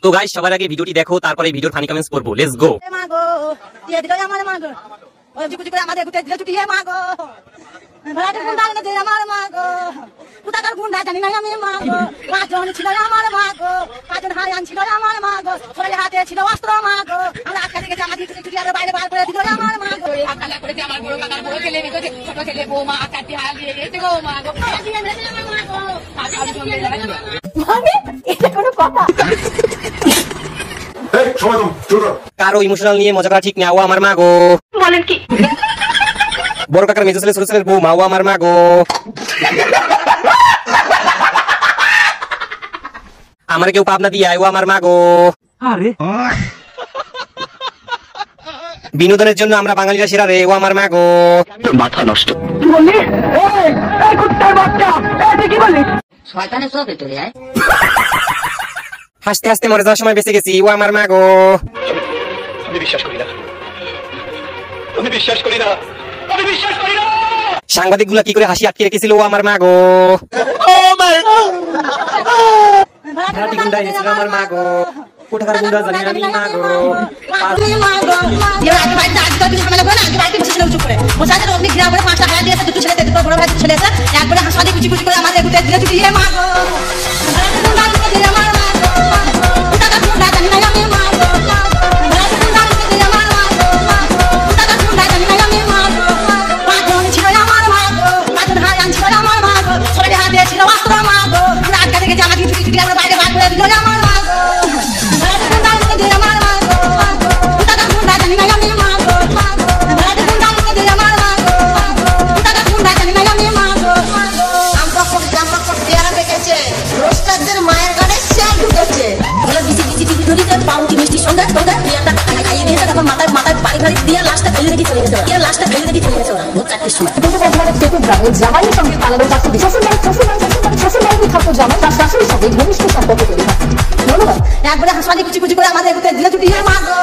তো গাইস সবার আগে ভিডিওটি দেখো, তারপরে ভিডিওর ফানি কমেন্টস পড়বো। Let's go. ভাড়াটের গুন্ডা এনেছে আমার মা গো, কোথাকার গুন্ডা জানি না আমি মা গো, পাঁচজন ছিল আমার মা গো, পাঁচজন হাই আনছিল আমার মা গো, সবাই হাতে ছিল অস্ত্র মা গো, আমরা আটকা থেকে জামা দিয়ে ছুটি আর বাইরে বার করে দিল আমার মা গো, আটকা করেছে আমার বড় কাকার বড় ছেলে মেয়ে ছোট ছেলে বৌমা আটকাটি হাল দিয়ে গেছে গো মা গো, মানে এটা কোনো কথা? কারো ইমোশনাল নিয়ে মজা করা ঠিক না, ও আমার মা গো। বলেন কি? বড় কাকার মেজো ছেলে ছোট ছেলের বউ মা, ও আমার মা গো। আমার কেউ পাবনা দিয়ে ও আমার মা গো। আরে বিনোদনের জন্য আমরা বাঙালিরা সেরা রে, ও আমার মা গো। মাথা নষ্ট। শয়তানের সব ভেতরে আয়। হাসতে হাসতে মরে যাওয়ার সময় বেঁচে গেছি, ও আমার মা গো। আমি বিশ্বাস করি না, আমি বিশ্বাস করি না, আমি বিশ্বাস করি না। সাংবাদিক গুলা কি করে হাসি আটকে রেখেছিল, ও আমার মা গো। ভাড়াটি গুন্ডা এনেছিল আমার মা গো, কোথাকার গুন্ডা জানি না আমি মা গো। একবারে হাসপাতালে কুচি কুচি করে আমাদের মা গো, জামাইয়ের সঙ্গে পালানোর পাশাপাশি শ্বশুরবাড়িতে থাকতো জামাই তার শাশুড়ির সঙ্গে ঘনিষ্ঠ সম্পর্ক তৈরি হয়। একবারে হাসপাতালে কুচি কুচি করে আমাদের দিলে ছুটি মা গো।